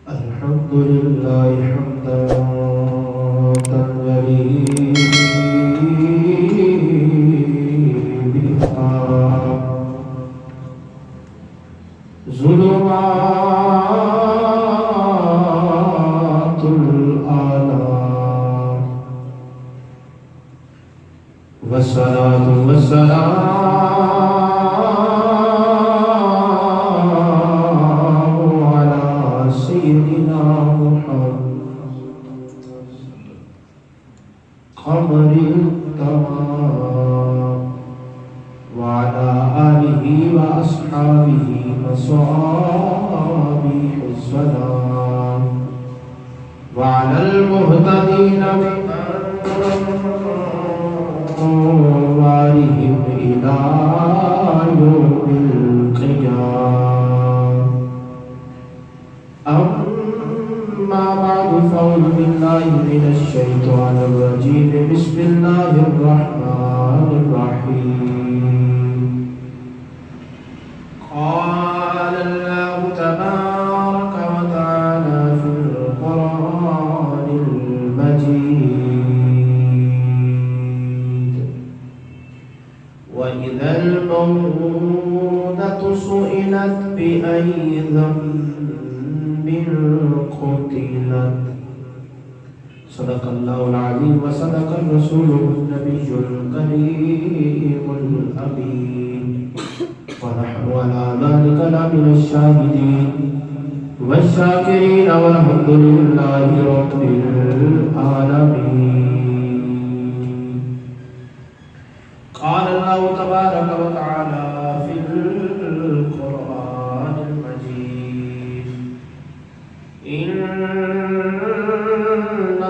الحمد لله حمدا تنجلي ظلمات الآلام والصلاة والسلام على سيدنا محمد قمر التمام وعلى آله وأصحابه مصابيح السلام وعلى المهتدين بأنوارهم إلى يوم القيامة. أما بعد فأعوذ بالله من الشيطان الرجيم. بسم الله الرحمن الرحيم. قال الله تبارك وتعالى في القرآن المجيد: وإذا الموءودة سئلت بأي ذنب قتلت. صدق الله العظيم وصدق رسوله النبي الكريم الأمين، ونحن على ذلك لمن الشاهدين والشاكرين والحمد لله رب العالمين. قال الله تبارك وتعالى في القرآن المجيد: إن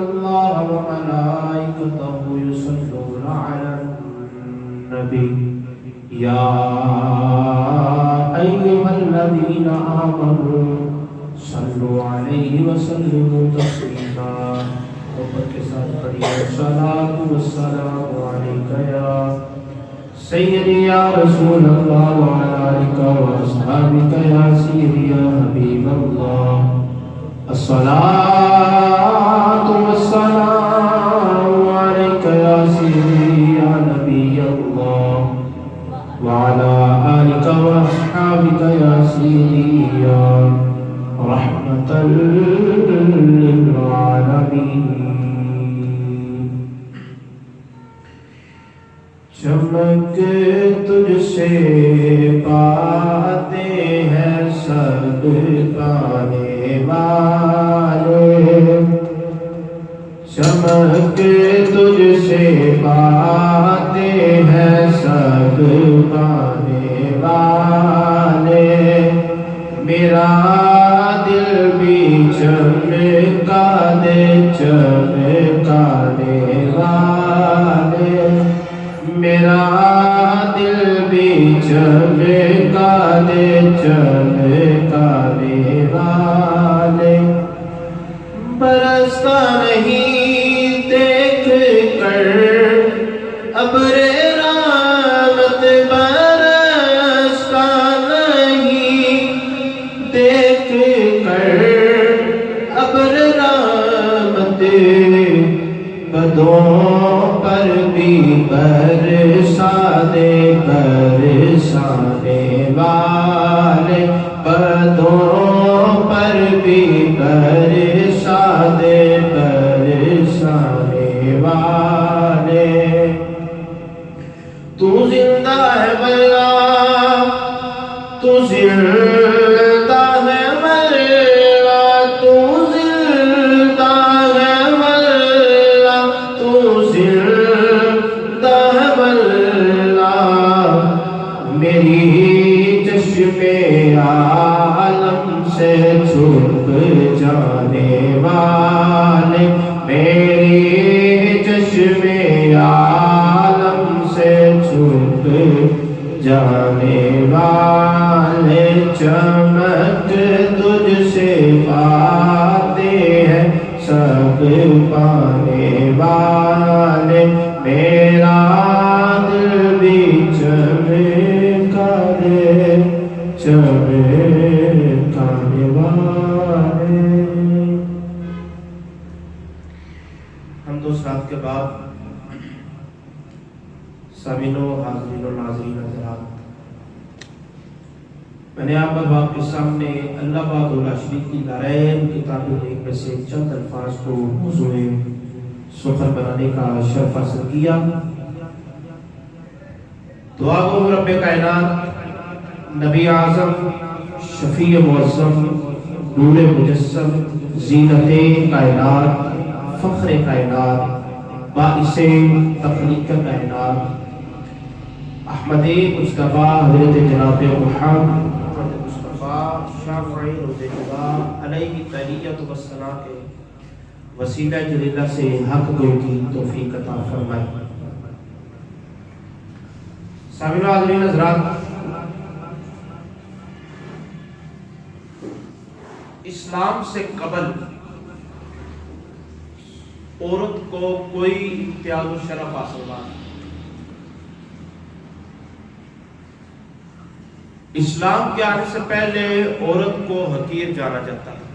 الله وملائكته يصلون على النبي يا أيها الذين آمنوا صلوا عليه وسلموا تسليما. محبت کے ساتھ پڑھیے: الصلاۃ والسلام علیک یا سیدی یا رسول اللہ وعلی آلک واصحابک یا سیدی یا حبیب اللہ. الصلاۃ والسلام علیک یا سیدی یا نبی اللہ وعلى آلك وأصحابك يا سيدي يا رحمة للعالمين. چمک تجھ سے پاتے ہیں سب پانے والے، چمک تجھ سے پاتے ہیں سب پانے والے. میرا دل بھی چمکا دے چمکانے والے، میرا دل بھی چمکا دے چمکانے والے. برستا نہیں دیکھ کر ابر رحمت، برستا نہیں دیکھ کر ابر رحمت، بدوں پر بھی برسا دے برسانے والے، بدوں پر بھی برسا دے برسانے والے. تو زندہ ہے مولا، تو زندہ ہے مولا، تو زندہ ہے مولا، تو زندہ ہے مولا. میری چشم عالم سے چھپ جانے والے، میری چشم عالم سے چھپ جانے والے. چمک تجھ سے پاتے ہیں سب پانے والے، میرا دل بھی چمکا دے چمکانے والے. صلات کے بعد سامعین و حاضرین و ناظرین حضرات، میں نے آپ باب کے سامنے اللہ پاک و شریف کی دارین کتاب ایک میں سے چند الفاظ کو موضوع سخن بنانے کا شرف حاصل کیا۔ دعا گو رب کائنات، نبی اعظم، شفیع معظم، نور مجسم، زینت کائنات، فخر کائنات، باعث تخلیق کائنات، احمد مصطفیٰ حضرت جناب محمد مصطفیٰ شافع رضا علیہ تحیۃ و ثنا کے وسیلہ جلیلہ سے حق گو کی توفیق عطا فرمائے۔ سامعین و حاضرین حضرات، اسلام سے قبل عورت کو کوئی امتیاز و شرف حاصل نہیں۔ اسلام کے آنے سے پہلے عورت کو حقیر جانا جاتا تھا،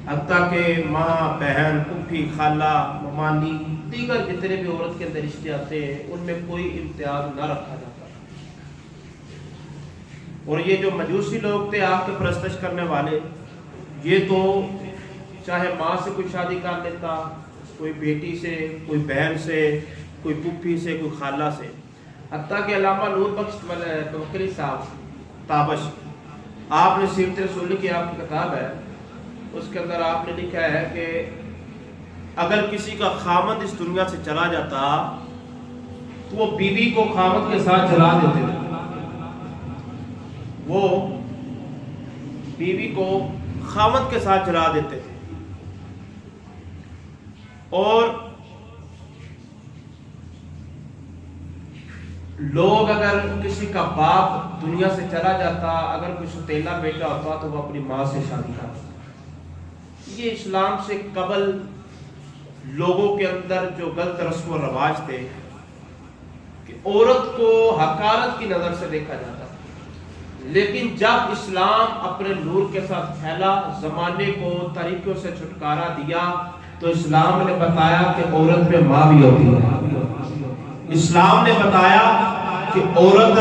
حتیٰ کہ ماں، بہن، پھوپھی، خالہ، ممانی، دیگر جتنے بھی عورت کے اندر رشتے آتے ہیں ان میں کوئی امتیاز نہ رکھا جاتا۔ اور یہ جو مجوسی لوگ تھے آگ کے پرستش کرنے والے، یہ تو چاہے ماں سے کوئی شادی کر لیتا، کوئی بیٹی سے، کوئی بہن سے، کوئی پھوپھی سے، کوئی خالہ سے، حتیٰ کہ علامہ نور بخش توکلی صاحب تابش، آپ نے سیرت رسول کی آپ کی کتاب ہے، اس کے اندر آپ نے لکھا ہے کہ اگر کسی کا خامد اس دنیا سے چلا جاتا تو وہ بیوی کو خامد کے ساتھ جلا دیتے تھے، وہ بیوی کو خامد کے ساتھ جلا دیتے تھے۔ اور لوگ اگر کسی کا باپ دنیا سے چلا جاتا، اگر کوئی ستیلا بیٹا ہوتا تو وہ اپنی ماں سے شادی کرتا۔ یہ اسلام سے قبل لوگوں کے اندر جو غلط رسم و رواج تھے کہ عورت کو حقارت کی نظر سے دیکھا جاتا، لیکن جب اسلام اپنے نور کے ساتھ پھیلا، زمانے کو طریقوں سے چھٹکارا دیا، تو اسلام نے بتایا کہ عورت میں ماں بھی ہوتی ہے۔ اسلام نے بتایا کہ عورت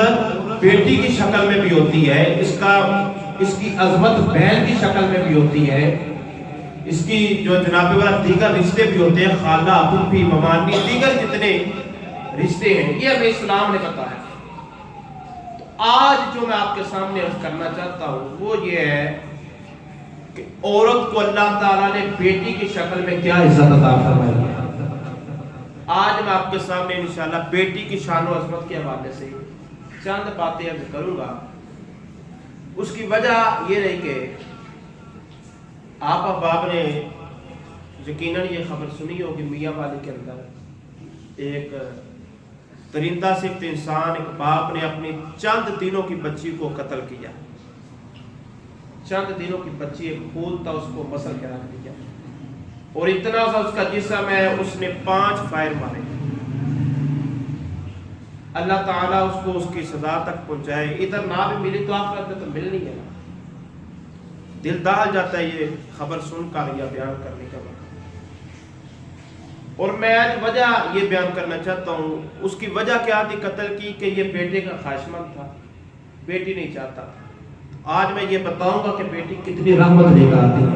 بیٹی کی شکل میں بھی ہوتی ہے، اس کی عظمت بہن کی شکل میں بھی ہوتی ہے، اس کی جو جناب والا دیگر رشتے بھی ہوتے ہیں، خالہ، پھوپھی، ممانی، دیگر جتنے رشتے ہیں، یہ ہمیں اسلام نے بتایا۔ تو آج جو میں آپ کے سامنے عرض کرنا چاہتا ہوں وہ یہ ہے کہ عورت کو اللہ تعالیٰ نے بیٹی کی شکل میں کیا عزت عطا فرمائی ہے۔ آج میں آپ کے سامنے انشاءاللہ بیٹی کی شان و عظمت کے حوالے سے چند باتیں عرض کروں گا۔ اس کی وجہ یہ نہیں کہ آپ احباب نے یقیناً یہ خبر سنی ہوگی میاں والی کے اندر ایک درندہ صفت انسان، ایک باپ نے اپنی چند دنوں کی بچی کو قتل کیا۔ چند دنوں کی بچی، ایک پھول تھا، اس کو مسل کے رکھ دیا، اور اتنا سا اس کا جسم ہے، اس نے 5 فائر مارے۔ اللہ تعالیٰ اس کو اس کی سزا تک پہنچائے، ادھر نہ بھی ملی تو آخرت میں تو ملنی ہے۔ دل دہل جاتا ہے یہ خبر سن کر یا بیان کرنے کا وقت۔ اور میں آج وجہ یہ بیان کرنا چاہتا ہوں، اس کی وجہ کیا تھی قتل کی، کہ یہ بیٹے کا خواہشمند تھا، بیٹی نہیں چاہتا تھا۔ آج میں یہ بتاؤں گا کہ بیٹی کتنی رحمت لے کر آتی ہے۔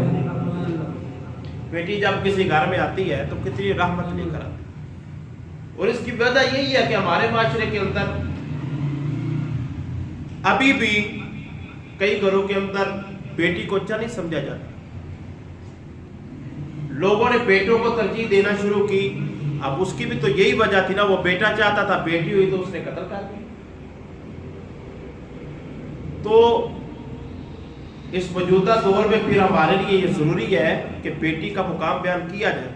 بیٹی جب کسی گھر میں آتی ہے تو کتنی رحمت لے کر آتی ہے، اور اس کی وجہ یہی ہے کہ ہمارے معاشرے کے اندر ابھی بھی کئی گھروں کے اندر بیٹی کو اچھا نہیں سمجھا جاتا۔ لوگوں نے بیٹوں کو ترجیح دینا شروع کی۔ اب اس کی بھی تو یہی وجہ تھی نا، وہ بیٹا چاہتا تھا، بیٹی ہوئی تو اس نے قتل کر دیا۔ تو اس موجودہ دور میں پھر ہمارے لیے یہ ضروری ہے کہ بیٹی کا مقام بیان کیا جائے،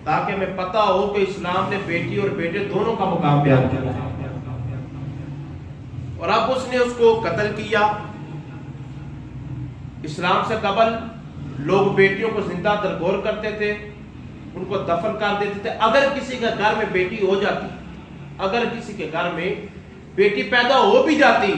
تاکہ ہمیں پتہ ہو کہ اسلام نے بیٹی اور بیٹے دونوں کا مقام بیان کیا ہے۔ اور اب اس نے اس کو قتل کیا۔ اسلام سے قبل لوگ بیٹیوں کو زندہ درگور کرتے تھے، ان کو دفن کر دیتے تھے۔ اگر کسی کے گھر میں بیٹی ہو جاتی، اگر کسی کے گھر میں بیٹی پیدا ہو بھی جاتی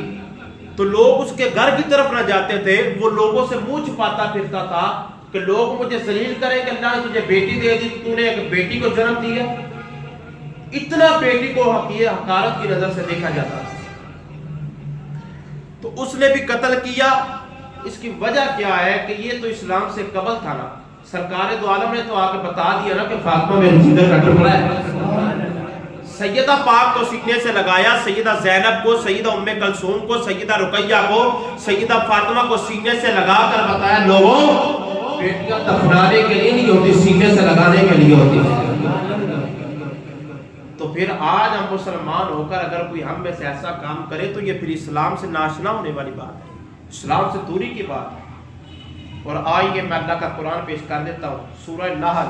تو لوگ اس کے گھر کی طرف نہ جاتے تھے، وہ لوگوں سے منہ چھپاتا پھرتا تھا کہ لوگ مجھے ذلیل کریں کہ اللہ نے تجھے بیٹی دے دی، تو نے ایک بیٹی کو جنم دیا. اتنا بیٹی کو حقارت کی نظر سے دیکھا جاتا ہے. تو اس نے بھی قتل کیا. اس کی وجہ کیا ہے کہ یہ تو اسلام سے قبل تھا نا. سرکار دو عالم نے تو آ کے بتا دیا نا کہ فاطمہ میرے جگر کا ٹکڑا ہے. سیدہ پاک کو سینے سے لگایا، سیدہ زینب کو، سیدہ ام کلثوم کو، سیدہ رقیہ کو، سیدہ فاطمہ کو سینے سے لگا کر بتایا لوگوں بیٹیاں دفنانے کے لیے نہیں ہوتی، سینے سے لگانے کے لیے ہوتی ہے. تو پھر آج ہم مسلمان ہو کر اگر کوئی ہم میں سے ایسا کام کرے تو یہ پھر اسلام سے ناشنا ہونے والی بات ہے، اسلام سے دوری کی بات ہے. اور آئیے میں اللہ کا قرآن پیش کر دیتا ہوں. سورہ نحل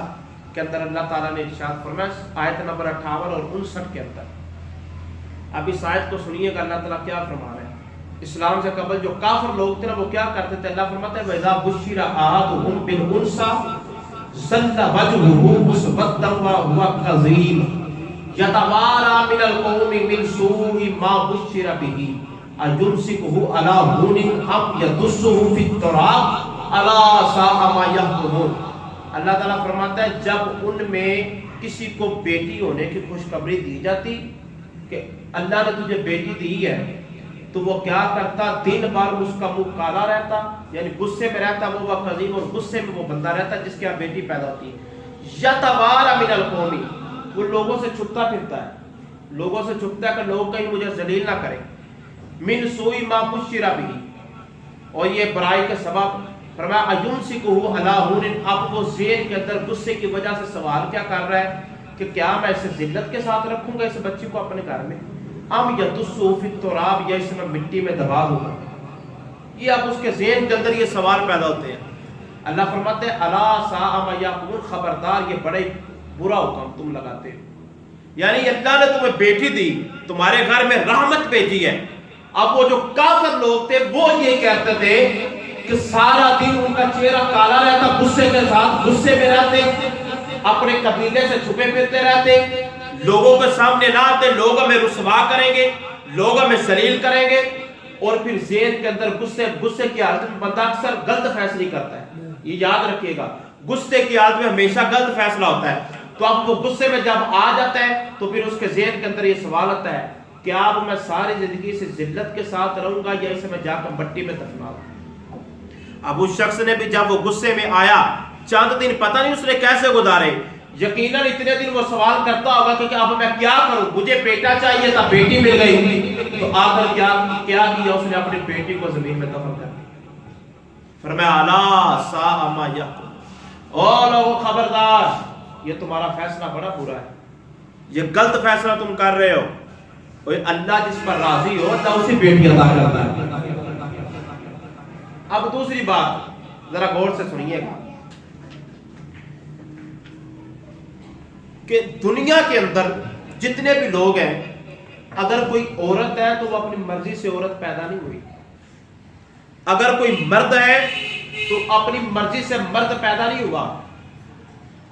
کے اندر اللہ تعالیٰ نے ارشاد فرمایا آیت نمبر 58 اور 59 کے اندر. اب اس آیت کو سنیے گا اللہ تعالیٰ کیا فرما رہے ہیں. اسلام سے قبل جو کافر لوگ تھے نا وہ کیا کرتے تھے. اللہ فرماتا ہے وَإِذَا بُشِّرَ أَحَدُهُم بِالْأُنثىٰ ظَلَّ وَجْهُهُ مُسْوَدًّا وَهُوَ كَظِيمٌ يَتَوَارَىٰ مِنَ الْقَوْمِ مِنْ سُوءِ مَا بُشِّرَ بِهِ أَيُمْسِكُهُ عَلَىٰ هُونٍ أَمْ يَدُسُّهُ فِي التُّرَابِ أَلَا سَاءَ مَا يَحْكُمُونَ. اللہ تعالیٰ فرماتا ہے جب ان میں کسی کو بیٹی ہونے کی خوشخبری دی جاتی کہ اللہ نے تجھے بیٹی دی ہے تو وہ کیا کرتا، دن بھر اس کا منہ کالا رہتا، یعنی غصے میں رہتا. وہ قدیم اور غصے میں وہ بندہ رہتا جس کے یہاں بیٹی پیدا ہوتی ہے. یتوارا من القوم، وہ لوگوں سے چھپتا پھرتا ہے، لوگوں سے چھپتا ہے کہ لوگ کہیں مجھے ذلیل نہ کریں. من سوئی ما بشر بھی، اور یہ برائی کے سبب فرمایا ایمسکہ علی ہون. اب وہ ذہن کے اندر غصے کی وجہ سے سوال کیا کر رہا ہے کہ کیا میں اسے ذلت کے ساتھ رکھوں گا اس بچی کو اپنے گھر میں، ام یدسہ فی التراب، یا اسے میں مٹی میں دبا دوں گا. یہ اب اس کے ذہن کے اندر یہ سوال پیدا ہوتے ہیں. اللہ فرماتے ہیں الا ساء ما یحکمون، خبردار یہ بڑے برا حکم تم لگاتے ہو. یعنی اللہ نے تمہیں بیٹی دی، تمہارے گھر میں رحمت بھیجی ہے. اب وہ جو کافر لوگ تھے وہ یہ کہتے تھے کہ سارا دن ان کا چہرہ کالا رہتا، غصے کے ساتھ غصے میں رہتے، اپنے قبیلے سے چھپے پھرتے رہتے، لوگوں کے سامنے نہ آتے، لوگ ہمیں رسوا کریں گے، لوگ ہمیں ذلیل کریں گے. اور پھر ذہن کے اندر غصے کی حالت میں بندہ اکثر غلط فیصلے کرتا ہے. یہ یاد رکھیے گا، غصے کی حالت میں ہمیشہ غلط فیصلہ ہوتا ہے. تو اب وہ غصے میں جب آ جاتا ہے تو پھر اس کے ذہن کے اندر یہ سوال آتا ہے کہ اب میں ساری زندگی سے ذلت کے ساتھ رہوں گا یا اسے میں جا کر مٹی میں دفنا دوں. اب اس شخص نے بھی جب وہ غصے میں آیا چند دن پتہ نہیں اس نے کیسے گزارے، یقیناً اتنے دن وہ سوال کرتا ہوگا کہ اب میں کیا کروں، مجھے بیٹا چاہیے تھا، بیٹی مل گئی. تو آخر کیا کیا اس نے اپنی بیٹی کو زمین میں دفن کر دیا. فرمایا الا ساء ما یحکمون، او لوگو خبردار یہ تمہارا فیصلہ بڑا برا ہے، یہ غلط فیصلہ تم کر رہے ہو. اللہ جس پر راضی ہو اللہ اسی بیٹی عطا کرتا ہے. اب دوسری بات ذرا غور سے سنیے گا کہ دنیا کے اندر جتنے بھی لوگ ہیں اگر کوئی عورت ہے تو وہ اپنی مرضی سے عورت پیدا نہیں ہوئی، اگر کوئی مرد ہے تو اپنی مرضی سے مرد پیدا نہیں ہوا،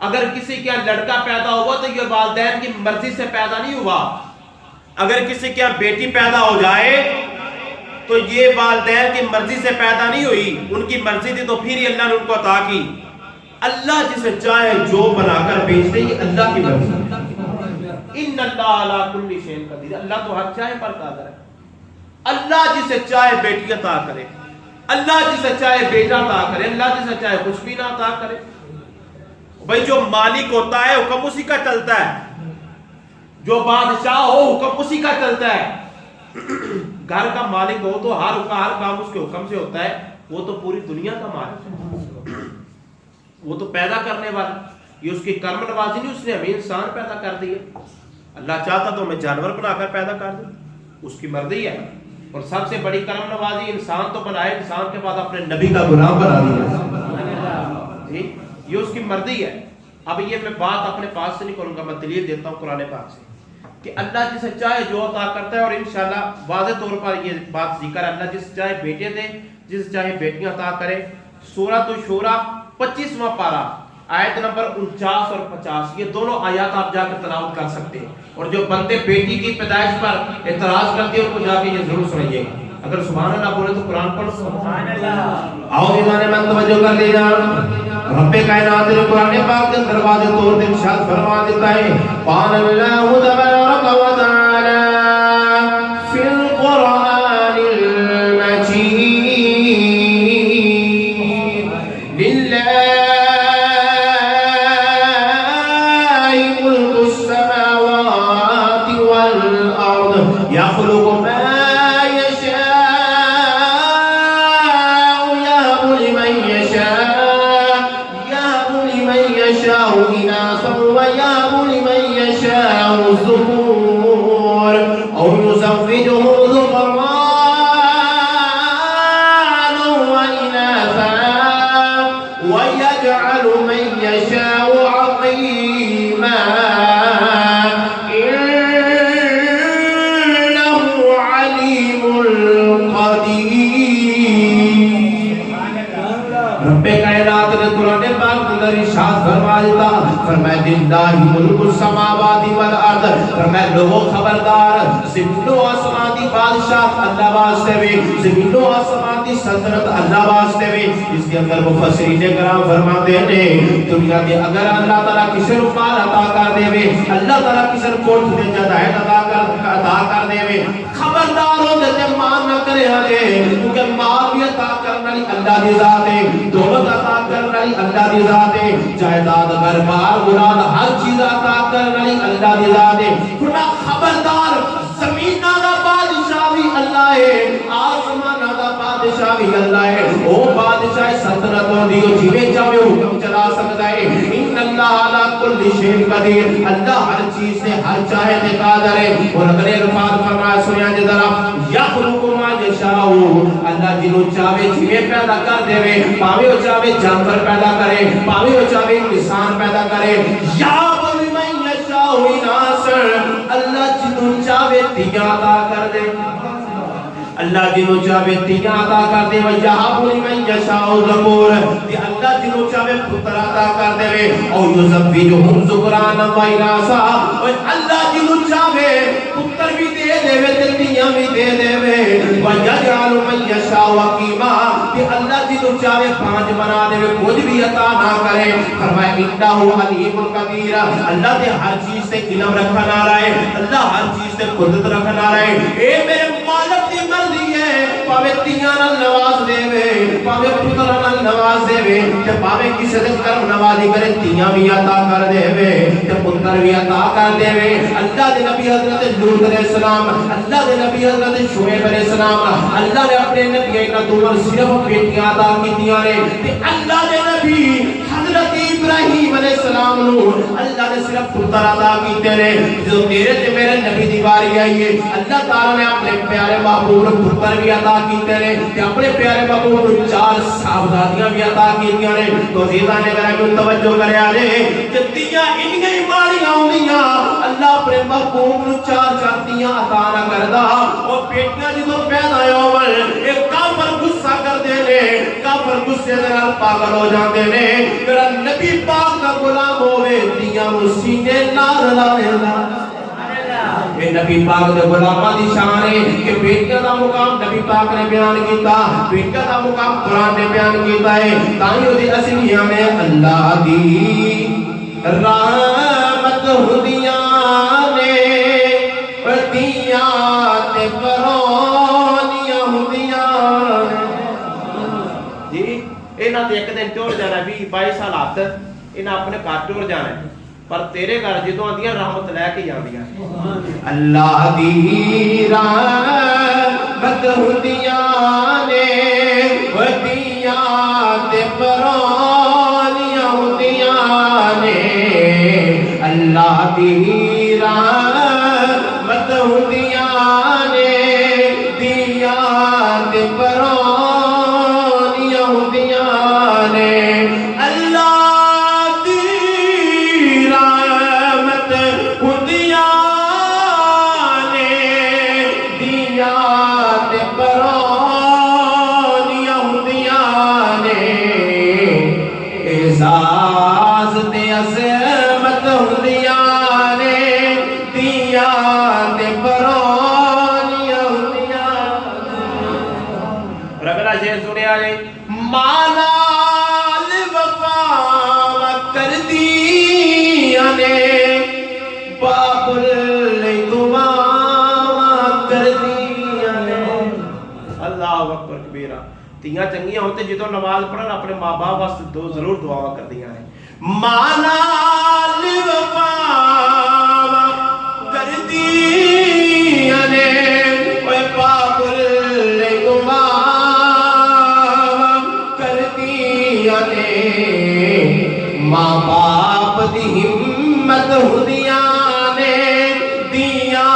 اگر کسی کے لڑکا پیدا ہوا تو یہ والدین کی مرضی سے پیدا نہیں ہوا، اگر کسی کے بیٹی پیدا ہو جائے تو یہ والدین کی مرضی سے پیدا نہیں ہوئی، ان کی مرضی تھی تو پھر ہی اللہ نے ان کو عطا کی. اللہ جسے چاہے جو بنا کر بھیج دے، یہ اللہ کی مرضی. ان اللہ علی کل شیء قدیر، اللہ تو ہر چاہے پر قادر ہے. اللہ جسے چاہے بیٹی عطا کرے، اللہ جسے چاہے بیٹا عطا کرے، اللہ جسے چاہے کچھ بھی نہ عطا کرے. بھائی جو مالک ہوتا ہے حکم اسی کا چلتا ہے، جو بادشاہ ہو حکم اسی کا چلتا ہے. گھر کا مالک ہو تو ہر کام اس کے حکم سے ہوتا ہے. وہ تو پوری دنیا کا مالک ہے، وہ تو پیدا کرنے والا. یہ اس کی کرم نوازی نہیں، اس نے ہمیں انسان پیدا کر دیا. اللہ چاہتا تو ہمیں جانور بنا کر پیدا کر دے، اس کی مرضی ہے. اور سب سے بڑی کرم نوازی انسان تو بنائے، انسان کے بعد اپنے نبی کا غلام بنا دیا. جی یہ اس کی مرضی ہے. اب یہ میں بات اپنے پاس سے نہیں کروں گا، میں دلیل دیتا ہوں قرآن پاک سے کہ اللہ جسے چاہے جو عطا کرتا ہے. اور انشاءاللہ واضح طور پر یہ بات ذکر ہے، اللہ جسے چاہے بیٹے دے، جسے چاہے بیٹیاں عطا کرے. سورۃ الشورى 25واں پارہ آیت نمبر 49 اور 50، یہ دونوں آیات آپ جا کر تلاوت کر سکتے ہیں. اور جو بندے بیٹی کی پیدائش پر اعتراض کرتے ہیں ان کو جا کے یہ ضرور سنائیے گا. اگر سبحان اللہ بولے تو قرآن پڑھو. سبحان اللہ. آؤ ایمان من توجہ کر لینا. رب کائنات نے قرآن پاک کے دروازے توڑ دے ارشاد فرما دیتا ہے قال اللہ تبارک و تعالی فی القرآن المجید للہ ملک السماوات والارض یخلق ما فرمائے للہ ملک السماوات والارض فرمائے لوگوں خبردار زمین و آسمان دی بادشاہ اللہ واسطے وے زمین و آسمان دی سلطنت اللہ واسطے وے اس کے اندر مفسرین کرام فرماتے ہیں دنیا میں اگر اللہ تعالیٰ کسی کو مال عطا کر دے وے اللہ تعالیٰ کسی کو کوٹھ دے جدائت عطا کر دے وے خبردار ہو جیسے مان نہ کرے ہلے کیونکہ مال بھی عطا کرنا لی اللہ دی ذات ہے دولت عطا کرنا لی اللہ دی ذات ہے جائداد گھر بار مراد ہر چیز عطا کرنا لی اللہ دی ذات ہے فرمایا خبردار زمین دا بادشاہ بھی اللہ ہے آسمان دا بادشاہ بھی اللہ ہے وہ بادشاہ سلطنت ہوندی ہو جویں چاہے حکم چلا سکتا ہے ان اللہ علی کل شیء قدیر اللہ ہر چیز سے ہر چاہے تے قادر ہے اور اگلے الفاظ فرمایا سنیا جے ذرا یخلق ما یشاء اللہ جنوں چاہے جویں پیدا کر دے پاوے او چاہے جانور پیدا کرے پاوے او چاہے انسان پیدا کرے یا من یشاء ناصر اللہ جنوں چاہے تیاں عطا کر دے اللہ جنوں چاہے تیاں عطا کر دے وَيَهَبُ لِمَن يَشَاءُ الذُّكُورَ کہ اللہ جنوں چاہے پتر عطا کر دے او يُزَوِّجُهُمْ ذُكْرَانًا وَإِنَاثًا اور اللہ جنوں چاہے پتر بھی دے دے تے تیاں بھی دے دے وَيَجْعَلُ مَن يَشَاءُ عَقِيمًا کہ اللہ جنوں چاہے پانچ بنا دے کچھ بھی عطا نہ کرے فرمایا انہ علیم القدیر اللہ تے ہر چیز سے علم رکھنے والا ہے اللہ ہر چیز سے قدرت رکھنے والا ہے اے میرے مالک دی مرضی ہے پاوے تیاں نال نواز دے پاوے پتر نال نواز دے تے پاوے کسے دے کرم نوازی کرے تیاں بھی عطا کر دے تے پتر بھی عطا کر دے اللہ دے نبی حضرت لوط علیہ السلام اللہ دے نبی حضرت شعیب علیہ السلام اللہ نے اپنے نبی کا دور صرف بیٹیاں عطا کیتیاں نے تے اللہ دے نبی حضرت ابراہیم علیہ السلام نو اللہ نے صرف پتر عطا کیتے نے جو تیرے تے میرے نبی دی باری آئی ہے اللہ تعالی نے اپنے پیارے محبوب پتر بھی عطا کیتے نے تے اپنے پیارے محبوب چار صاحبزادیاں بھی عطا کیتیاں نے تو عزیزاں نے ذرا کیوں توجہ کریا جے جتیاں انہاں ہی ماڑیاں ہوندیاں اللہ اپنے محبوب نو چار چار تیاں عطا نہ کردا او بیٹیاں جدوں پیدا ہون ایک کافر غصہ کر دے نے کافر غصے دے نال پاگل ہو جاندے نے میرا نبی پاک دا غلام ہوے تیاں نو سینے نال لانے دا اے نبی پاک دے غلاماں دی شان ہے کہ بیٹیاں دا مقام نبی پاک نے بیان کیتا بیٹیاں دا مقام قرآن نے بیان کیتا ہے تائیں دی اصلیہ میں اللہ دی رحمت ہوندیاں نے پتیاں تے پرونیاں ہوندیاں جی انہاں تے ایک دن ٹر جانا 20-22 سال ہاتھ انہاں اپنے گھر ٹر جانا پر تیرے گھر جدوں آندیاں رحمت لے کے جاندیاں اللہ دی رحمت ہوندیاں نے ودیاں تے پرونیاں ہوندیاں نے اللہ دی رحمت ہوندیاں نے دیاں تے پرونیاں ہوندیاں نے دھیاں چنگیاں ہوتے جدوں نماز پڑھن اپنے ماں باپ واسطے ضرور دعا کردیاں ہیں مانا وفا کردیاں نے اوے پاپل دعا کردیاں نے ماں باپ دی ہمت ہوندیاں نے دیاں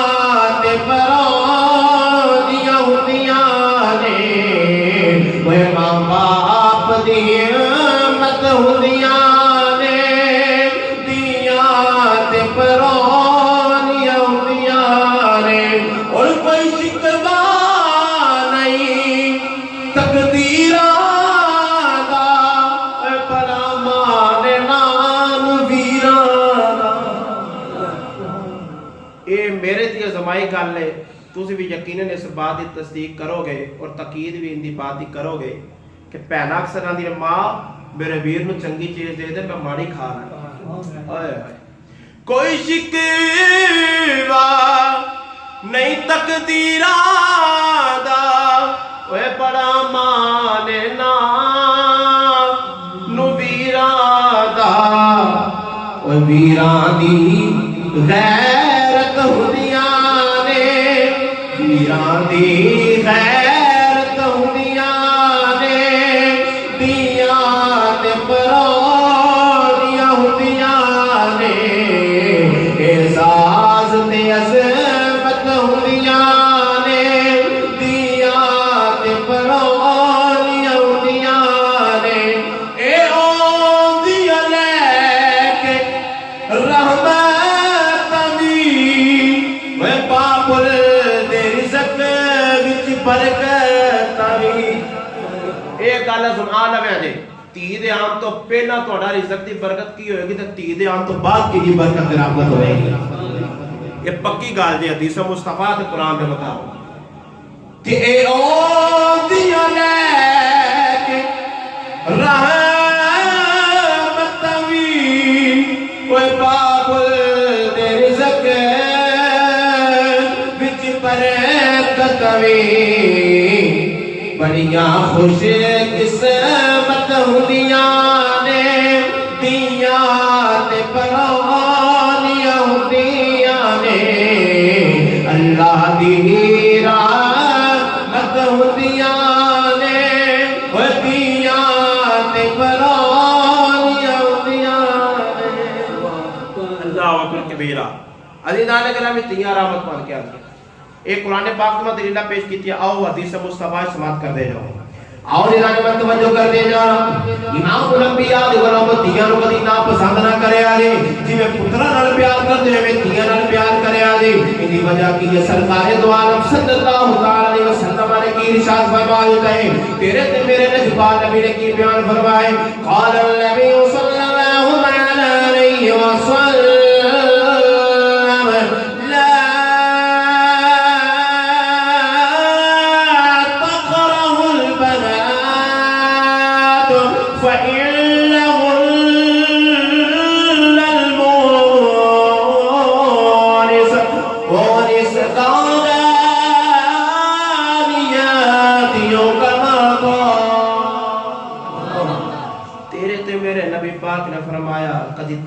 تے پرانیاں ہوندیاں نے اوے ماں باپ دی ہمت ہوندیاں نے دیاں تے پرانیاں ہوندیاں نے اور کوئی شکوہ نہیں تقدیراں میرے تی ازمائی گل ہے تسی بھی یقیناً اس بات کی تصدیق کرو گے اور تقید بھی ان دی بات کی کرو گے کہ بھੈਣਾਂ اکثر آندی نے ماں میرے ویر نو چنگی چیز دے دے میں ماڑی کھا رہا کوئی شکوہ نہیں تقدیراں دا اوے بڑا ماننا نو ویراں دا اوے ویراں دی غیرت ہوندیاں نے ویراں دی غیرت ہوندیاں نے دیاں تے پرانیاں ہوندیاں نے اعزاز تے عظمت ہوندیاں نے دیاں تے پرانیاں ہوندیاں نے اے اوندیاں لے کے رحمت برکت آئی ایک گل سنا لویں جی تھی دے آن تو پہلا تہاڈا رزق دی برکت کی ہوئے گی تے تھی دے آن تو بعد کی دی برکت تے رحمت ہوئے گی یہ پکی گل جی حدیث مصطفیٰ تے قرآن دے مطابق تے اے اوندیاں لے کے رحمت وی کوئی بابل دے رزق وچ برکت وی بڑیاں خوش قسمت ہوندیاں نے دیاں تے پرانیاں ہوندیاں نے اللہ دی رحمت ہوندیاں نے او دیاں تے پرانیاں ہوندیاں نے اللہ اکبر کبیرہ عزیزان گرامی تیاں رحمت مان کے آتی ایک قرآن پاک میں دلیلہ پیش کی تھی آؤ حدیث مصطفیٰ سماعت کر دے جاؤ آؤ نظام میں توجہ کر دے جا امام الانبیاء دی ورابت دیاں نو کدی نا پسند نہ کرے آجے جی میں پترہ نال پیار کر دے میں دیاں نال پیار کرے آجے انہی وجہ کی یہ سرکار دو عالم صلی اللہ علیہ وسلم نے کی ارشاد فرمایا ہوتا ہے تیرے تے میرے نجبات نبی نے کی بیان فرمائے قال النبی صلی اللہ علیہ وسلم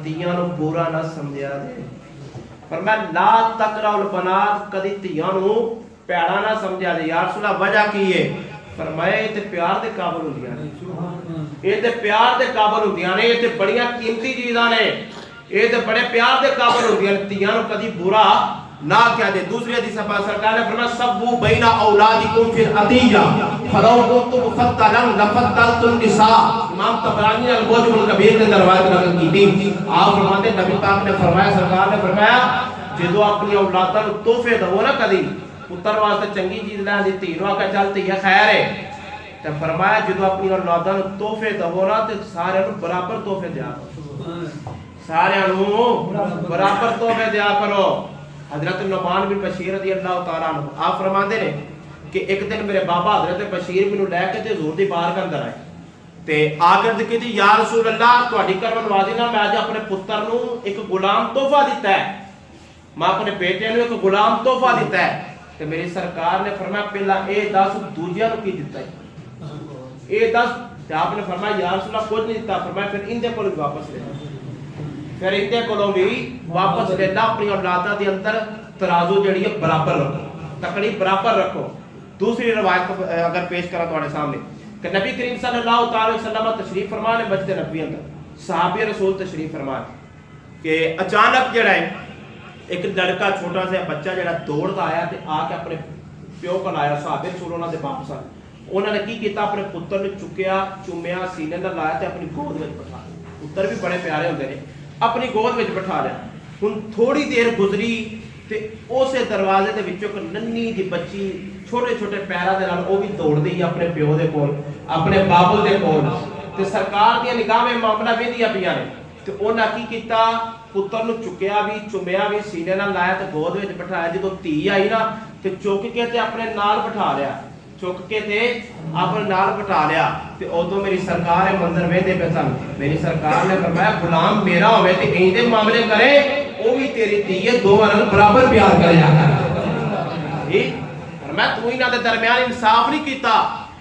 تیاں نو برا نہ سمجھا دے فرمایا لا تکرہوا البنات کدی تیاں نو پیڑا نہ سمجھا دے یا رسول اللہ وجہ کی ہے فرمایا یہ تے پیار دے قابل ہوندیاں نے یہ تے پیار دے قابل ہوندیاں نے یہ تے بڑیاں قیمتی چیزاں نے یہ تے بڑے پیار دے قابل ہوندیاں نے تیاں نو کدی برا نہ کیا دے دوسری حدیث پاک سرکار نے فرمایا سبو بین اولادکم فی العطیہ فلو کنتم مفضلا لفضلت النساء امام طبرانی نے المعجم الکبیر کے روایت نقل کی تھی آپ فرماتے نبی پاک نے فرمایا سرکار نے فرمایا جدو اپنی اولاداں نو تحفے دو نا کدی پتر واسطے چنگی چیز لے دیتی نو آکے چلتی ہے خیر ہے تے فرمایا جدو اپنی اولاداں نو تحفے دو نا تے سارے نو برابر تحفے دیا سارے نو برابر تحفے دیا کرو حضرت نعمان بن بشیر رضی اللہ تعالیٰ عنہ آپ فرماندے نے کہ ایک دن میرے بابا حضرت بشیر بن لے کے تے حضور دی بارگاہ اندر آئے تے آکر دی کہ یا رسول اللہ تہاڈی کرم نوازی نال میں اج اپنے پتر نو ایک غلام تحفہ دیتا ہے میں اپنے بیٹے نو ایک غلام تحفہ دیتا ہے تے میری سرکار نے فرمایا پہلا اے دس دوجیاں نو کی دیتا ہے یہ دس آپ نے فرمایا یا رسول اللہ کچھ نہیں دیتا. فرمایا پھر اندے کو بھی واپس لے پھر اندے کو بھی واپس لینا. اپنی اولاداں دے اندر ترازو جڑی ہے برابر رکھو, تکڑی برابر رکھو. دوسری روایت کو اگر پیش کرا تمہارے سامنے کہ نبی کریم صلی اللہ تعالی وسلم تشریف فرما نے مسجد نبوی اندر, صحابی رسول تشریف فرما کہ اچانک جڑا ہے ایک لڑکا چھوٹا سا بچہ جڑا دوڑتا آیا تے آ کے اپنے پیو کو لایا. صحابی رسول انہاں دے باپ سن, انہوں نے کی کیتا اپنے پتر نے چکیا, چومیا, سینے نال لایا تے اپنی گود وچ بٹھا لیا. پتر بھی بڑے پیارے ہوندے نے, اپنی گود وچ بٹھا لیا. ہن تھوڑی دیر گزری تے اسے دروازے دے وچوں ایک ننھی جی بچی چھوٹے چھوٹے پیراں دے نال او بھی دوڑدی اپنے پیو دے کول, اپنے بابل دے کول. تے سرکار دی نگاہ میں معاملہ ویندیاں پیاں نے تے انہاں کی کیتا پتر نو چکیا بھی, چومیا بھی, سینے نال لایا تے گود وچ بٹھایا. جدوں دھی آئی نا تے چک کے تے اپنے نال بٹھا لیا, چک کے تے اپنے نال بٹھا لیا. تے اودوں میری سرکار اے منظر ویندے پے سن. میری سرکار نے فرمایا غلام میرا ہوے تے این دے معاملے کرے, او بھی تیری دھی ہے, دوواں نال برابر پیار کریا کر. جی فرمایا تو انہاں دے درمیان انصاف نہیں کیتا,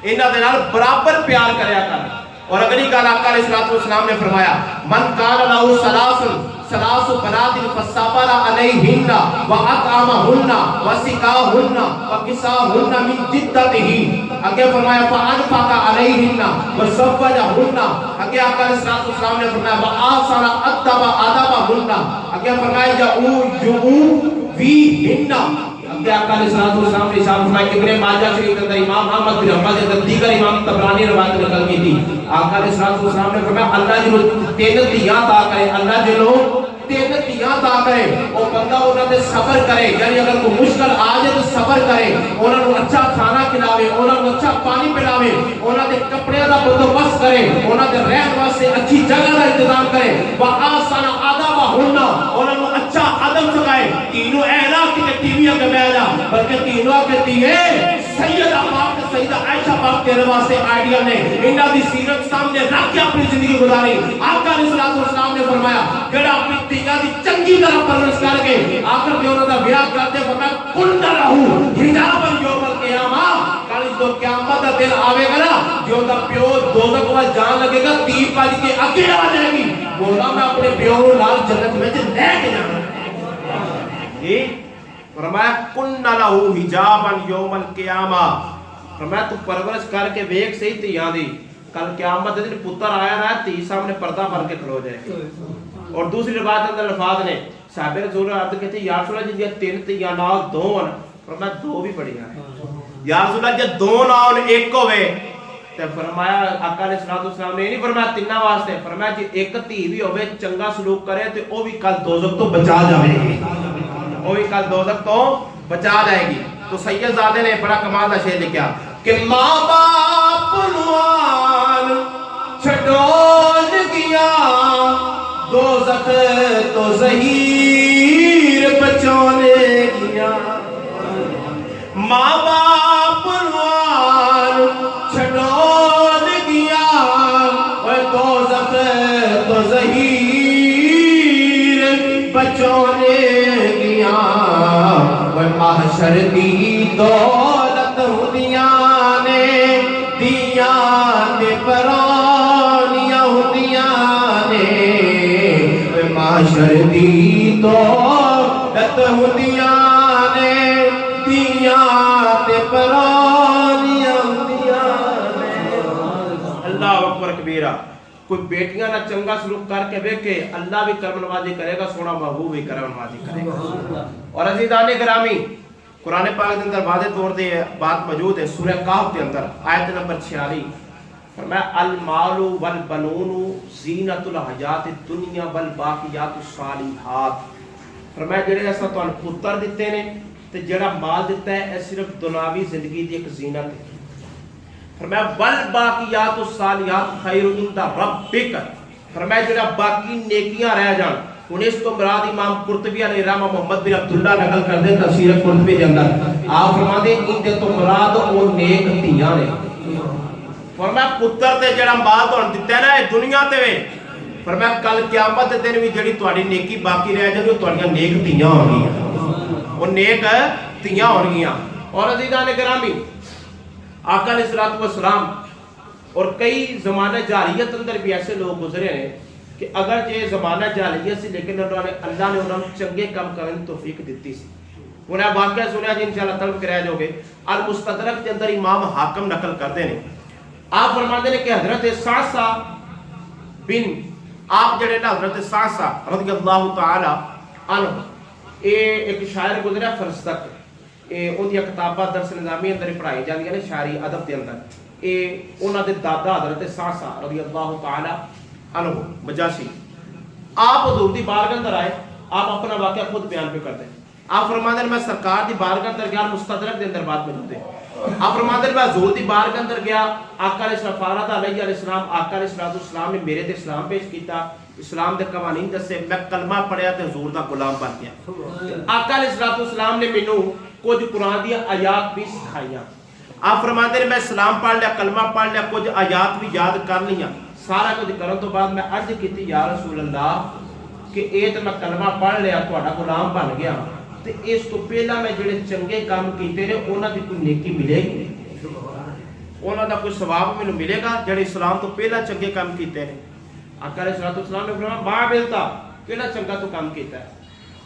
انہاں دے نال برابر پیار کریا کر. اور اگلی گل آقا علیہ الصلوۃ والسلام نے فرمایا من کان لہ ثلاث بنات فصبر علیہن واطعمہن وسقاہن وکساہن من جدتہ. آگے فرمایا فانفق علیہن وزوجہن. آگے آقا علیہ الصلوۃ والسلام نے فرمایا واحسن ادبہن. آگے فرمایا فیہن. آگے آقا علیہ الصلوۃ والسلام نے ارشاد فرمایا ابن ماجہ شریف کے اندر امام احمد بن حنبل کے اندر دیگر امام طبرانی روایت نقل کی تھی. آقا علیہ الصلوۃ والسلام نے فرمایا اللہ جنوں تین دیاں عطا کرے, اللہ جنوں تین دیاں عطا کرے, او بندہ انہاں تے صبر کرے. یعنی اگر کوئی مشکل آ جائے تو صبر کرے, انہاں نوں اچھا کھانا کھلاوے, انہاں نوں اچھا پانی پلاوے, انہاں دے کپڑے دا بندوبست کرے, انہاں دے رہن واسطے اچھی جگہ دا انتظام کرے. واحسن ادبہن, انہاں نوں اچھا ادب سکھائے. تینوں اے نہ کہ ٹی وی اگے بیٹھ جا, بلکہ تینوں کہتی ہے سیدہ پاک سیدہ عائشہ پاک تیرے واسطے آئیڈیل نے. انہاں دی سیرت سامنے رکھ کے اپنی زندگی گزاری. آقا علیہ الصلوۃ والسلام نے فرمایا جڑا اپنی دھیاں دی چنگی طرح پرورش کر کے آخر تے انہاں دا بیاہ کرتے فرمایا کن رہو حجابا یوم القیامہ. کل جو قیامت دا دن آوے گا نا, جو دا پیو دوزخ وچ جان لگے گا, تیر پاج کے اگے آ جائے گی, مولا میں اپنے پیو نوں نال جنت وچ لے کے جانا. جی فرمایا کن لہو حجابا یوم القیامہ. فرمایا تو پرورش کر کے ویکھ صحیح دھیاں دی, کل قیامت دے دن پتر آیا نا دھی سامنے پردہ بن کے کھلو جائے. اور دوسری روایت اندر الفاظ نے صحابہ رسول اللہ کہتے یا رسول اللہ جی تین دھیاں نال دو ہن. فرمایا دو بھی بڑیاں ہیں یا رسول اللہ, جے دو نال ایک ہوے تے فرمایا آقا علیہ الصلوۃ والسلام نے نہیں فرمایا تیناں واسطے, فرمایا جے ایک دھی بھی ہوے چنگا سلوک کرے تے او بھی کل دوزخ تو بچا جاوے گی, وہ بھی کل دوزخ تو بچا جائے گی. تو سید زادے نے بڑا کمال کا شعر لکھا کہ ماں باپ نوان چھڈون گیا, دوزخ تو زہیر بچانے گیا. ماں باپ نوان چھڈون گیا, دوزخ تو زہیر بچانے گیا. محشر دی دولت ہندیاں نے دیاں نے پرانیاں ہندیاں نے. محشر دی دولت ہندیاں نے دیاں نے پرانیاں ہندیاں نے. اللہ اکبر کبیرہ. کوئی بیٹیاں نہ چنگا سلوک کر کے دیکھے, اللہ بھی کرم نوازی کرے گا, سونا محبوب بھی کرم نوازی کرے گا. اور عزیزان گرامی قرآن پاک کے اندر واضح طور پہ بات موجود ہے سورہ کہف کے اندر آیت نمبر 46. فرمایا المال والبنون زینت الحیات الدنیا والباقیات الصالحات. فرمایا جڑے اساں تانوں پتر دتے نے تے جڑا مال دتا ہے اے صرف دنیاوی زندگی دی ایک زینت ہے. فرمایا والباقیات الصالحات خیر عند ربک. فرمایا جڑا باقی نیکیاں رہ جان. ہن اس تو مراد امام قرطبی علیہ رحمہ محمد بن عبداللہ نقل کردے تفسیر قرطبی دے اندر آپ فرماندے ان دے تو مراد او نیک دھیاں نے. فرمایا پتر تے جڑا مال تانوں دتا ہے نا اے دنیا تے وے. فرمایا کل قیامت دے دن وی جڑی تہاڈی نیکی باقی رہ جائے او تہاڈیاں نیک دھیاں ہون گیاں, او نیک دھیاں ہون گیاں. اور عزیزان گرامی آقا علیہ الصلوۃ والسلام اور کئی زمانہ جاہلیت اندر بھی ایسے لوگ گزرے ہیں کہ اگر یہ زمانہ جاہلیت سے لیکن اللہ نے انہوں چنگے کام کرنے کی توفیق دیتی سی. انہیں واقعہ سنیا جی انشاءاللہ طلب کرا جو گے. المستدرک کے اندر امام حاکم نقل کرتے ہیں, آپ فرماتے ہیں کہ حضرت سعصع بن آپ جڑے نا حضرت سعصع رضی اللہ تعالی عنہ ایک شاعر گزرا فرستک, ان کی کتاباں درس نظامی اندر پڑھائی جاتی ہیں شاعری ادب کے اندر. انہوں دے دادا حضرت سعصع رضی اللہ تعالی عنہ مجاشی آپ حضور دی بارگاہ اندر آئے, آپ اپنا واقعہ خود بیان پہ کرتے ہیں. آپ فرماتے ہیں میں سرکار دی بارگاہ اندر گیا, مستدرک دے اندر بات موجود ہے. آپ فرماتے ہیں میں حضور دی بارگاہ اندر گیا, آقا علیہ السلام آقا علیہ السلام نے میرے تے اسلام پیش کیتا, اسلام دے قوانین دسے, میں کلمہ پڑھیا تے حضور دا غلام بن گیا. آقا علیہ السلام نے مینوں کچھ قرآن دی آیات بھی سکھائیاں. آپ فرماتے ہیں میں اسلام پڑھ لیا, کلمہ پڑھ لیا, کچھ آیات بھی یاد کر لیا. سارا کچھ کرن تو بعد میں عرض کیتی یا رسول اللہ کہ اے تے میں کلمہ پڑھ لیا, تہاڈا غلام بن گیا, تے اس تو پہلا میں جڑے چنگے کام کیتے نے انہاں دی کوئی نیکی ملے گی, انہاں دا کوئی ثواب مینوں ملے گا جڑے اسلام تو پہلا چنگے کام کیتے نے. آقا علیہ السلام نے فرمایا ما بلتا, کیڑا چنگا تو کام کیتا ہے.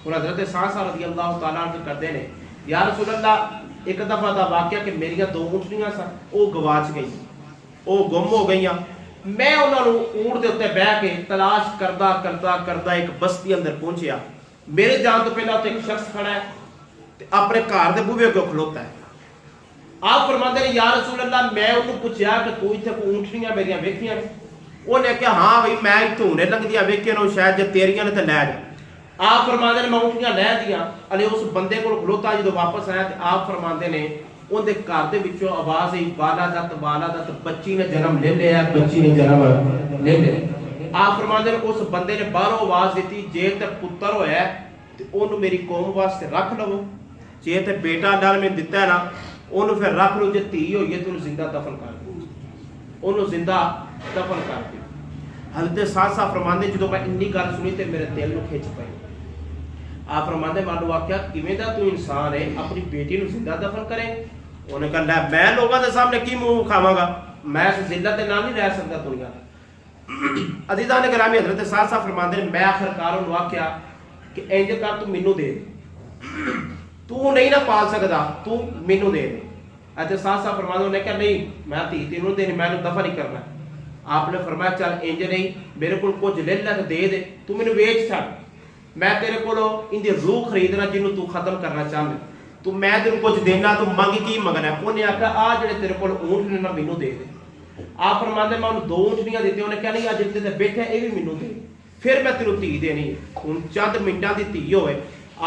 اور حضرت سعصع رضی اللہ تعالیٰ عنہ کردے نے یا رسول اللہ ایک دفعہ دا واقعہ کہ میری 2 اونٹنیاں سن, وہ گواچ گئی, وہ گم ہو گئیاں. میں انہاں نوں اونٹ دے اوتے بیٹھ کے تلاش کردا ایک بستی اندر پہنچیا. میرے جان تو پہلا ایک شخص کھڑا ہے تے اپنے گھر دے بوہے اگے کھلوتا ہے. آپ فرماتے ہیں یا رسول اللہ میں انہوں پوچھیا کہ تو ایتھے کوئی اونٹنیاں میریاں ویکھیاں نے؟ انہیں کہا ہاں بھائی میں ایتھوں نے لنگدیاں ویکھیاں نے, شاید جے تیریاں نے تے لے جا. آپ فرماتے ہیں میں اونٹنیاں لے دیاں. علی اس بندے کو کھلوتا جدوں واپس آیا تے آپ فرماتے ہیں ان دے گھر دے وچوں آواز آئی والدت, بچی نے جنم لے لیا, بچی نے جنم لے لیا. آپ فرماتے ہیں اس بندے نے باہروں آواز دیتی جے تے پتر ہویا تے اونوں میری قوم واسطے رکھ لو, جے تے بیٹا اللہ میں دتا ہے نا اونوں پھر رکھ لو, جے دھی ہوئی ہے تے اونوں زندہ دفن کر دو, اونوں زندہ دفن کر دو. حضرت سعصع فرماندے ہیں جدوں میں انی گل سنی تے میرے دل نوں کھچ پئی. آپ فرماندے مانو آکھیا کیویں دا تو انسان ہے اپنی بیٹی نوں زندہ دفن کرے. انہوں نے کہا لے میں لوگوں کے سامنے کی منہ کھاواں گا, میں اس ذلت دے نال نہیں رہ سکتا دنیا تے. عزیزان گرامی حضرت سعصع فرماندے ہیں میں آخرکار انہوں آکھیا کہ انج کر تو مینوں دے دے, تو نہیں نہ پال سکدا, تو مینوں دے دے. حضرت سعصع فرماندے نے کہا نہیں میں دھی تینوں دینی, میں نے دفن ہی کرنا. آپ نے فرمایا چل انج نہیں, میرے کو کچھ لے لے دے دے, تو مینوں ویچ چھڈ, میں تیرے کولوں ان دی روح خریدنا جنوں تو ختم کرنا چاہنا, تو میں تینوں کچھ دینا, تو منگ کی منگنا. انہیں آخیا آ جڑے تیرے کول اونٹ نے نا مینوں دے دے. آپ فرماندے میں انہوں 2 اونٹنیاں دیتی. انہیں کہا نہیں اج تے بیٹھے یہ بھی مینوں دے, پھر میں تینوں دھی دینی. ہن چند منٹاں دی دھی ہوئے.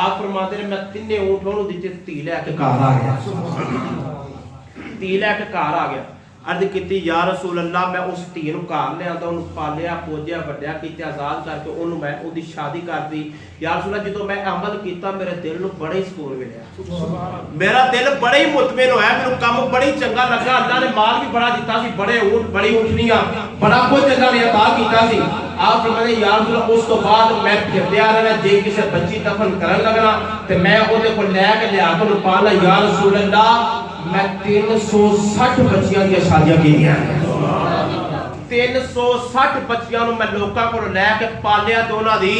آپ فرماندے نے میں 3 اونٹ انہوں دتے, دھی لے کے گھر آ گیا, دھی لے کے گھر آ گیا. عرض کیتی یا رسول اللہ میں اس دھی نوں گھر لے آندا, انہوں پالیا پوجیا وڈیا کیتے, آزاد کر کے انہوں میں اودی شادی کر دی. یا رسول اللہ جدوں میں عمل کیتا میرے دل نوں بڑا ہی سکون ملیا, میرا دل بڑا ہی مطمئن ہویا, میرے کام بڑا ہی چنگا لگا. اللہ نے مال بھی بڑا دیتا سی, بڑے اونٹ بڑی اونٹنیاں بڑا کچھ اللہ نے عطا کیتا سی. آپ فرماتے ہیں یا رسول اللہ اس تو بعد میں پھردیا رہنا, جے کسے بچی دفن کرن لگنا تے میں اودے کول لے کے لیا کے پالا. یا رسول اللہ میں 360 بچیاں دی شادیاں کیتیاں, 360 بچیاں نوں میں لوکاں کول لے کے پالیا تے انہاں دی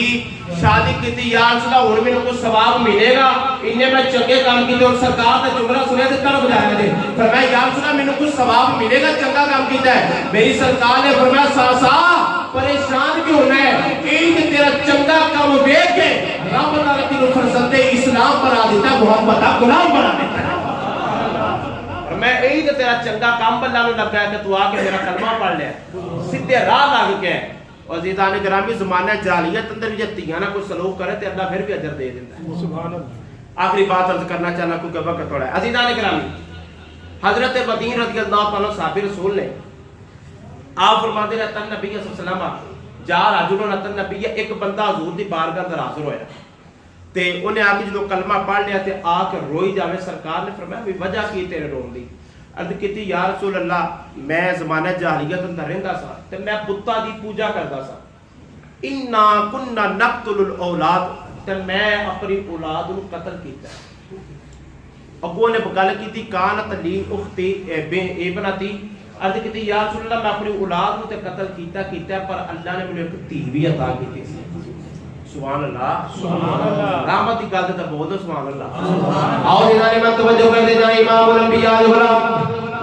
شادی کیتی. یا رسول اللہ ہن مینوں کوئی ثواب ملے گا, انہیں میں چنگے کام کیتے. اور سرکار دا جملہ سنیا تے کر بجایا نے فرمایا یا رسول اللہ مینوں کوئی ثواب ملے گا, چنگا کام کیتا ہے. میری سرکار نے فرمایا سعصع پریشان کیوں ہونا ہے, کہ تیرا چنگا کام دیکھ کے رب تعالی تینوں فرزند اسلام بنا دیتا, محمد دا غلام بنا دیتا. میں یہی تو تیرا چنگا کام اللہ نے لگا ہے کہ تو آ کے میرا کلمہ پڑھ لیا, سیدھے راہ لگ کے. اور عزیزان گرامی زمانہ جاہلیت اندر بھی تیاں نہ کوئی سلوک کرے تو اللہ پھر بھی اجر دے دیتا ہے. سبحان اللہ. آخری بات عرض کرنا چاہنا کیونکہ وقت تھوڑا ہے. عزیزان گرامی حضرت بدین رضی اللہ تعالیٰ صحابی رسول نے آپ فرماتے ہیں اتن نبی صلی اللہ علیہ وسلم جا رجل اتن نبی, ایک بندہ حضور دی بارگاہ اندر حاضر ہویا تے انہیں آ کے جدوں کلمہ پڑھ لیا تے آ کے روئی جاوے. سرکار نے فرمایا بھی وجہ کی تیرے رون دی؟ عرض کیتی یا رسول اللہ میں زمانہ جاہلیت اندر رہندا سا تے میں بتاں دی پوجا کردا سا. انا کنا نقتل الاولاد, تے میں اپنی اولاد نوں قتل کیتا. اگوں نے گل کیتی کانت لی اختی ابنتی عرض کی یا رسول اللہ میں اپنی اولاد کو تے قتل کیتا ہے پر اللہ نے مجھے ایک دھی بھی عطا کی تھی. سبحان اللہ سبحان اللہ. رحمت کی گل تے بول دو سبحان اللہ. اور انہوں نے میں توجہ کر دے جائیں امام الانبیاء غلام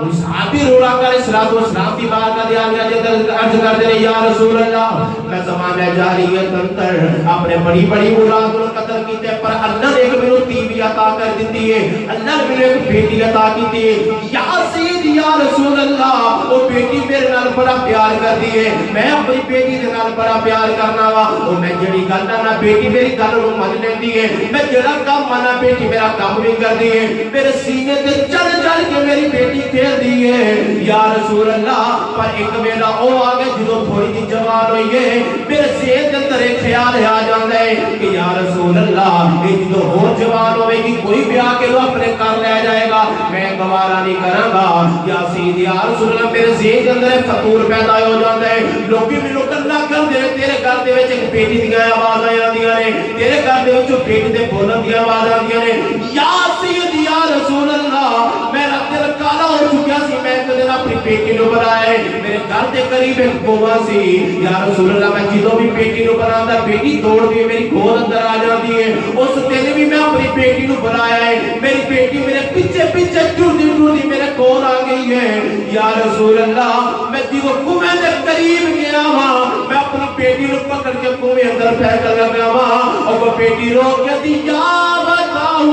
ان صحابی روڑا کر صلوات و سلام کی بات کا دیا گیا جے عرض کر دے یا رسول اللہ میں زمانہ جاہلیت اندر اپنے بڑی بڑی اولاد کو قتل کیتے پر اللہ نے ایک میرے بیوی عطا کر دیتی ہے. اللہ نے میرے ایک بیٹی عطا کی ہے. یا سید یا رسول اللہ وہ بیٹی میرے نال بڑا پیار کرتی ہے. میں اپنی بیٹی دے نال بڑا پیار کرنا وا. او میں جڑی گل نہ بیٹی میری گل نو من لیندی ہے. میں جڑا کام منا بیٹی میرا کام بھی کردی ہے. میرے سینے تے چڑھ چڑھ کے میری بیٹی کھیلدی ہے. یا رسول اللہ پر ایک ویلا او آ گیا جدوں تھوڑی جی جوان ہوئی ہے میرے ذہن دے اندر ایک خیال آ جاندا ہے کہ یا رسول اللہ اے جدوں ہور جوان ہوے گی کوئی بیاہ کے لو اپنے گھر لے جائے گا میں گوارا نہیں کراں گا. یا سید یا رسول اللہ میرے ذہن دے اندر فطور پیدا ہو جاندا ہے. لوکی مینوں کلا کر دے تیرے گھر دے وچ ایک بیٹی دی آوازاں آندیاں نے تیرے گھر دے وچ بیٹی دے بولن دی آواز آندیاں نے. یا سید یا رسول اللہ میرا دل کالا ہو چکیا سی میں کدے نہ اپنی بیٹی نو بنایا میرے گھر دے قریب ایک گوا سی. یا رسول اللہ میں جدوں بھی بیٹی نو بناتا بیٹی توڑ دی میری گود اندر آ جاتی ہے. اس دن بھی میں اپنی بیٹی نو بنایا ہے میری بیٹی میرے پیچھے پیچھے ٹوٹی ٹوٹی میرے کول آ گئی ہے. یا رسول اللہ میں جدوں کنویں دے قریب گیا ہاں میں اپنی بیٹی نو پکڑ کے کنویں اندر پھینک لگا ہاں اور وہ بیٹی رو کے دی یا بتاؤ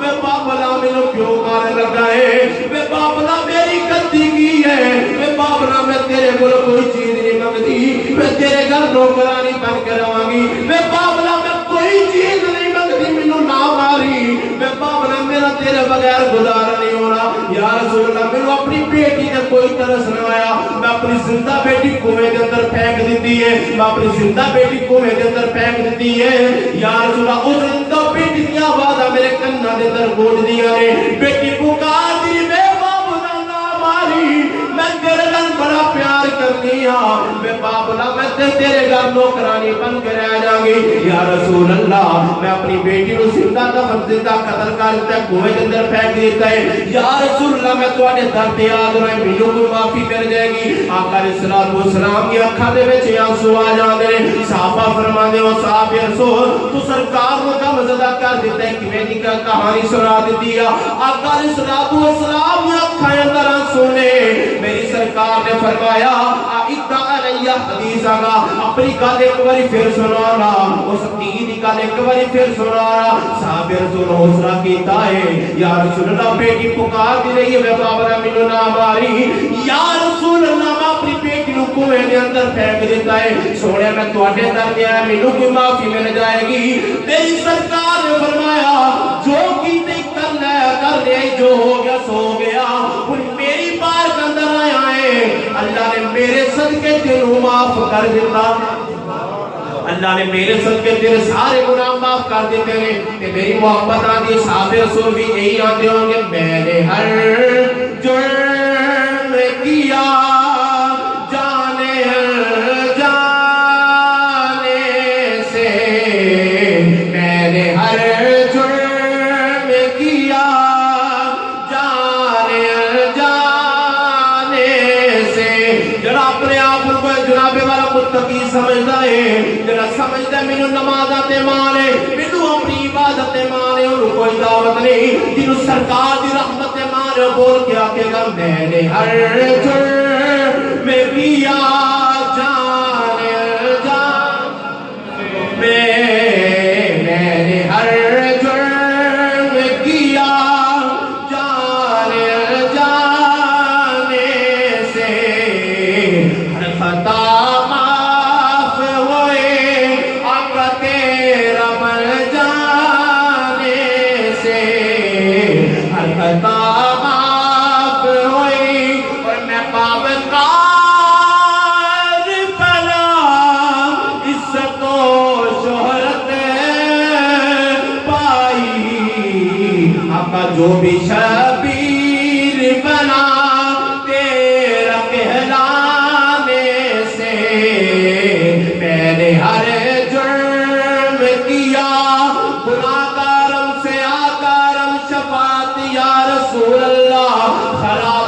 میں بابلا مینوں کیوں مارنے لگا ہے میں بابلا میری غلطی کی ہے میں بابلا میں تیرے کول کوئی چیز نہیں منگتی میں تیرے گھر نوکرانی بن کے رہاں گی میں بابلا میں کوئی چیز نہیں منگتی مینوں نہ ماری میں بابلا میرا تیرے بغیر گزارا نہیں ہونا. یا رسول اللہ مینوں اپنی بیٹی تے کوئی ترس نہ آیا میں اپنی زندہ بیٹی کنویں دے اندر پھینک دیتی ہے میں اپنی زندہ بیٹی کنویں دے اندر پھینک دیتی ہے. یا رسول اللہ اس زندہ بیٹی دی آواز میرے کنا دے اندر گونجدیاں نے بیٹی پکار دی میں بابلا نہ ماری میں تیرے نال بڑا پیار کرنی ہاں میں بابلا میں تیرے گھر نوکرانی بن کے رہ جاں گی. یا رسول اللہ میں اپنی بیٹی نو زندہ دفن زندہ قتل کر دیتا ہے کنویں دے اندر پھینک دیتا ہے. یا رسول اللہ میں تواڈے در تے آ گیا مینوں کوئی معافی مل جائے گی. آقا علیہ الصلوۃ والسلام دی اکھاں دے وچ آنسو آ جاندے نے. صحابہ فرماندے ہو صاحب رسول تو سرکار نو غم زدہ کر دیتا ہے کیویں دی کہانی سنا دیتی ہے. آقا علیہ الصلوۃ والسلام دی اکھاں اندر آنسو نے. میری سرکار نے فرمایا اِدّا علیہ حدیث آگا اپنی گل ایک باری پھر سنانا اس دین دی گل ایک باری پھر سنانا. صاحب رسول حوصلہ کیتا ہے یا رسول اللہ بیٹی پکار دی رہی ہے میں بابا مینوں نہ ماری. یا رسول اللہ میں اپنی بیٹی نو کنویں دے اندر پھینک دیتا ہے سونے میں تواڈے در تے آیا مینوں کوئی معافی مل جائے گی. میری سرکار نے فرمایا جو کیتے کر لے جو ہو گیا سو ہو گیا ان میری بار کے اندر آیا ہے اللہ نے میرے صدقے تینوں معاف کر دیتا. اللہ نے میرے صدقے تیرے سارے گناہ معاف کر دیتے ہیں. میری محبت آدھی صحابہ رسول بھی یہی آتے ہوں گے میں نے ہر جرم کیا جانے سے میں نے ہر جرم کیا جانے سے. جڑا اپنے آپ کو جناب والا متقی سمجھتا ہے جڑا سمجھتا ہے مینوں نمازاں تے مانے مینوں اپنی عبادت تے مانے انہوں کوئی دعوت نہیں. جنوں سرکار دی رحمت تے مانے بول کے آکے گا میں نے ہر جرم کیا جانے میں نے ہر جرم کیا جانے سے ہر خطا معاف ہوئے آقا تیرا بن جانے سے ہر خطا معاف ہوئی اور میں پابکار بنا عزت و شہرت پائی. آقا جو بھی شبیر بنا تیرا کہلانے سے میں نے ہر جرم کیا گناہگارم سے آکارم شفاعت یا رسول اللہ خراب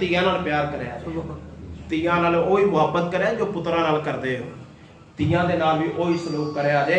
ਧੀਆਂ ਨਾਲ ਪਿਆਰ ਕਰਿਆ ਜੀ, ਧੀਆਂ ਨਾਲ ਉਹੀ ਮੁਹੱਬਤ ਕਰਿਆ ਜੋ ਪੁੱਤਰਾਂ ਨਾਲ ਕਰਦੇ ਹੋ, ਧੀਆਂ ਦੇ ਨਾਲ ਵੀ ਉਹੀ ਸਲੂਕ ਕਰਿਆ ਜੇ।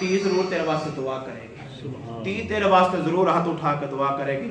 ਧੀ ਜ਼ਰੂਰ ਤੇਰੇ ਵਾਸਤੇ ਦੁਆ ਕਰੇਗੀ, ਧੀ ਤੇਰੇ ਵਾਸਤੇ ਜ਼ਰੂਰ ਹੱਥ ਉਠਾ ਕੇ ਦੁਆ ਕਰੇਗੀ,